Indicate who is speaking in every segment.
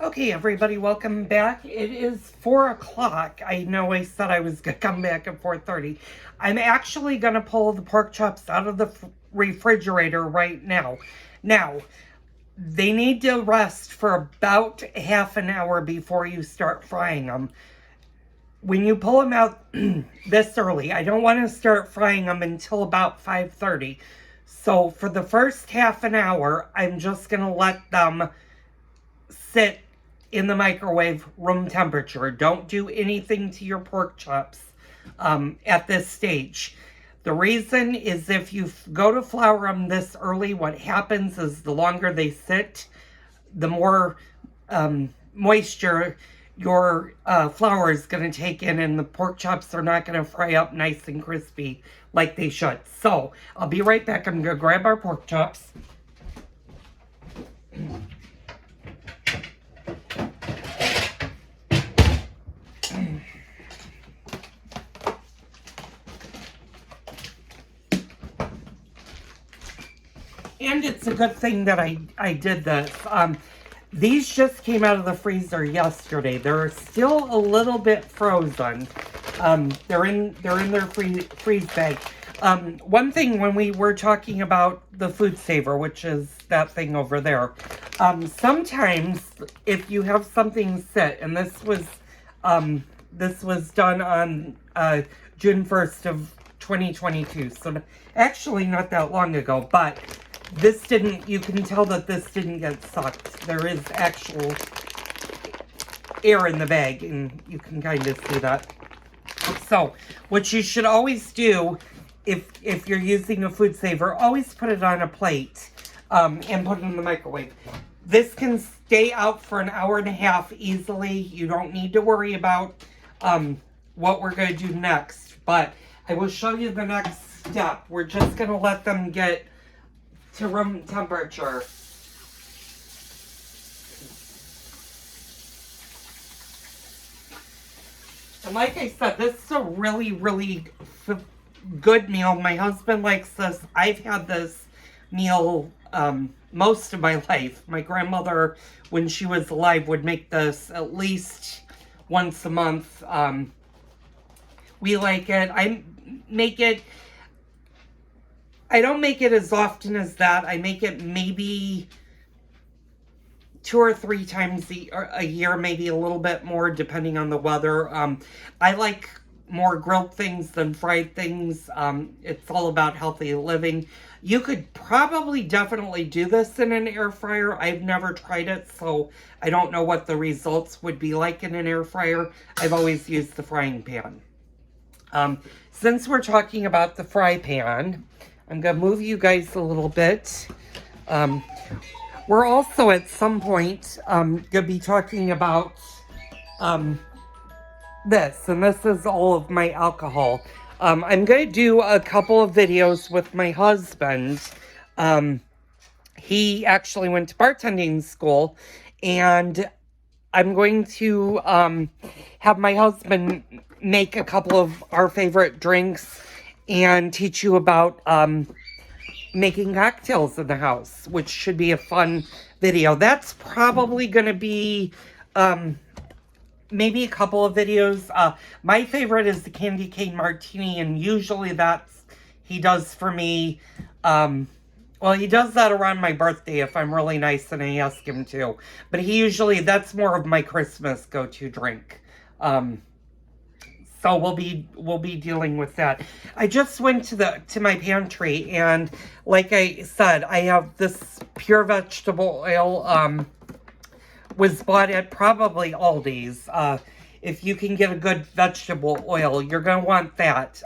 Speaker 1: Okay, everybody, welcome back. It is 4 o'clock. I know I said I was going to come back at 4:30. I'm actually going to pull the pork chops out of the refrigerator right now. Now, they need to rest for about half an hour before you start frying them. When you pull them out this early, I don't want to start frying them until about 5:30. So for the first half an hour, I'm just going to let them sit in the microwave room temperature. Don't do anything to your pork chops at this stage. The reason is if you go to flour them this early, what happens is the longer they sit, the more moisture your flour is going to take in, and the pork chops are not going to fry up nice and crispy like they should. So I'll be right back. I'm going to grab our pork chops. And it's a good thing that I did this. These just came out of the freezer yesterday. They're still a little bit frozen. They're in their freeze bag. One thing when we were talking about the food saver, which is that thing over there, sometimes if you have something sit, and this was done on June 1st of 2022, so actually not that long ago, but this didn't, you can tell that this didn't get sucked. There is actual air in the bag, and you can kind of see that. So, what you should always do, if you're using a food saver, always put it on a plate and put it in the microwave. This can stay out for an hour and a half easily. You don't need to worry about what we're going to do next, but I will show you the next step. We're just going to let them get to room temperature. And like I said, this is a really, really good meal. My husband likes this. I've had this meal most of my life. My grandmother, when she was alive, would make this at least once a month. We like it. I don't make it as often as that. I make it maybe 2 or 3 times a year, maybe a little bit more depending on the weather. I like more grilled things than fried things. It's all about healthy living. You could probably definitely do this in an air fryer. I've never tried it, so I don't know what the results would be like in an air fryer. I've always used the frying pan. Since we're talking about the fry pan, I'm going to move you guys a little bit. We're also at some point going to be talking about this, and this is all of my alcohol. I'm going to do a couple of videos with my husband. He actually went to bartending school, and I'm going to have my husband make a couple of our favorite drinks and teach you about making cocktails in the house, which should be a fun video. That's probably going to be maybe a couple of videos. My favorite is the candy cane martini, and usually that's he does for me. Well, he does that around my birthday if I'm really nice and I ask him to. But that's more of my Christmas go-to drink. So we'll be dealing with that. I just went to my pantry, and like I said, I have this pure vegetable oil. Was bought at probably Aldi's. If you can get a good vegetable oil, you're gonna want that.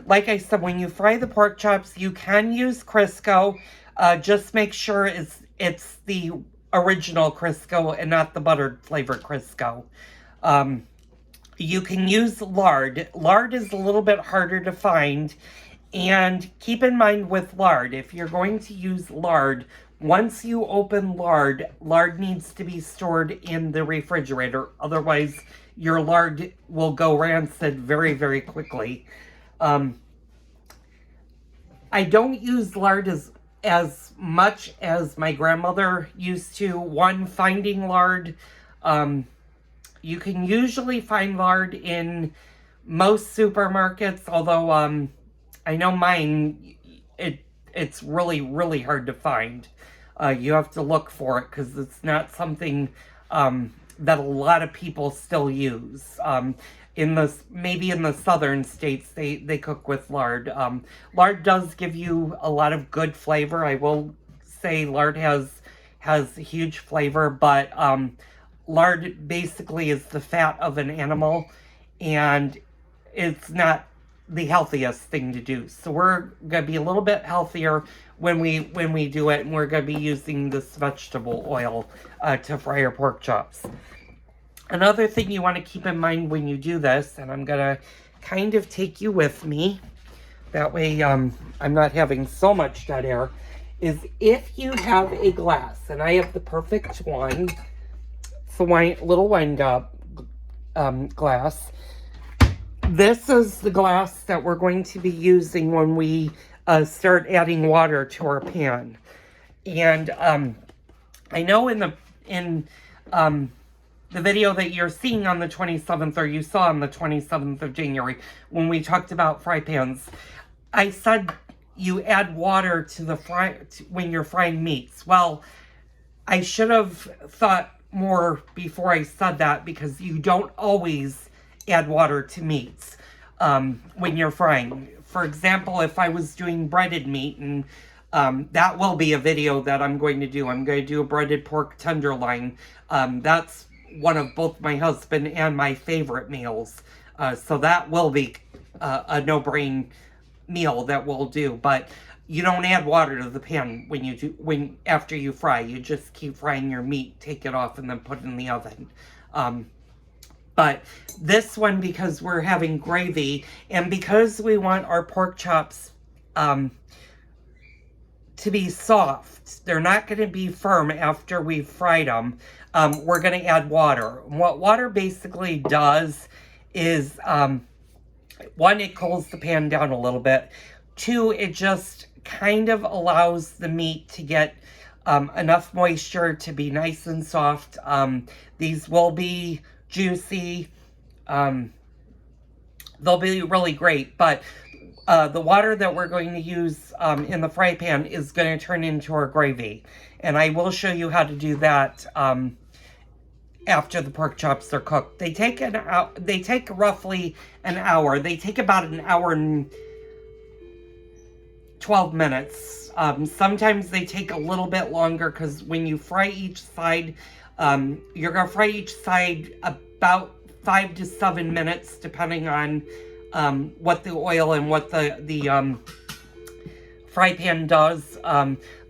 Speaker 1: Like I said, when you fry the pork chops, you can use Crisco. Just make sure it's the original Crisco and not the buttered flavored Crisco. You can use lard. Lard is a little bit harder to find. And keep in mind with lard, if you're going to use lard, once you open lard, lard needs to be stored in the refrigerator. Otherwise, your lard will go rancid very, very quickly. I don't use lard as much as my grandmother used to. Finding lard You can usually find lard in most supermarkets, although I know mine, it's really, really hard to find. You have to look for it because it's not something that a lot of people still use. Maybe in the southern states, they cook with lard. Lard does give you a lot of good flavor. I will say lard has huge flavor, but lard basically is the fat of an animal, and it's not the healthiest thing to do. So we're gonna be a little bit healthier when we do it, and we're gonna be using this vegetable oil to fry our pork chops. Another thing you want to keep in mind when you do this, and I'm gonna kind of take you with me, that way I'm not having so much dead air, is if you have a glass, and I have the perfect one, it's a little wine glass. This is the glass that we're going to be using when we start adding water to our pan. And I know in the video that you're seeing on the 27th, or you saw on the 27th of January, when we talked about fry pans, I said you add water to when you're frying meats. Well, I should have thought more before I said that, because you don't always add water to meats when you're frying. For example, if I was doing breaded meat, and that will be a video that I'm going to do. I'm going to do a breaded pork tenderloin. That's one of both my husband and my favorite meals. So that will be a no-brain meal that we'll do. But you don't add water to the pan after you fry. You just keep frying your meat, take it off, and then put it in the oven. But this one, because we're having gravy, and because we want our pork chops to be soft, they're not going to be firm after we've fried them, we're going to add water. What water basically does is, one, it cools the pan down a little bit. Two, it just kind of allows the meat to get enough moisture to be nice and soft. These will be juicy. They'll be really great, but the water that we're going to use in the fry pan is going to turn into our gravy, and I will show you how to do that after the pork chops are cooked. They take roughly an hour. They take about an hour and 12 minutes. Sometimes they take a little bit longer, because when you fry each side, you're going to fry each side about 5 to 7 minutes, depending on what the oil and what the fry pan does.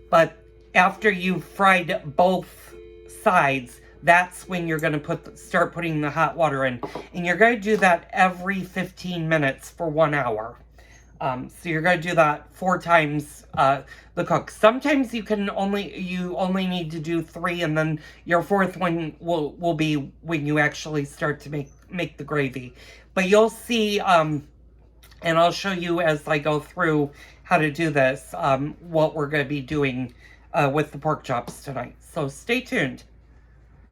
Speaker 1: But after you've fried both sides, that's when you're going to start putting the hot water in. And you're going to do that every 15 minutes for 1 hour. So you're going to do that 4 times the cook. Sometimes you only need to do 3, and then your 4th one will be when you actually start to make the gravy. But you'll see, and I'll show you as I go through how to do this, what we're going to be doing with the pork chops tonight. So stay tuned.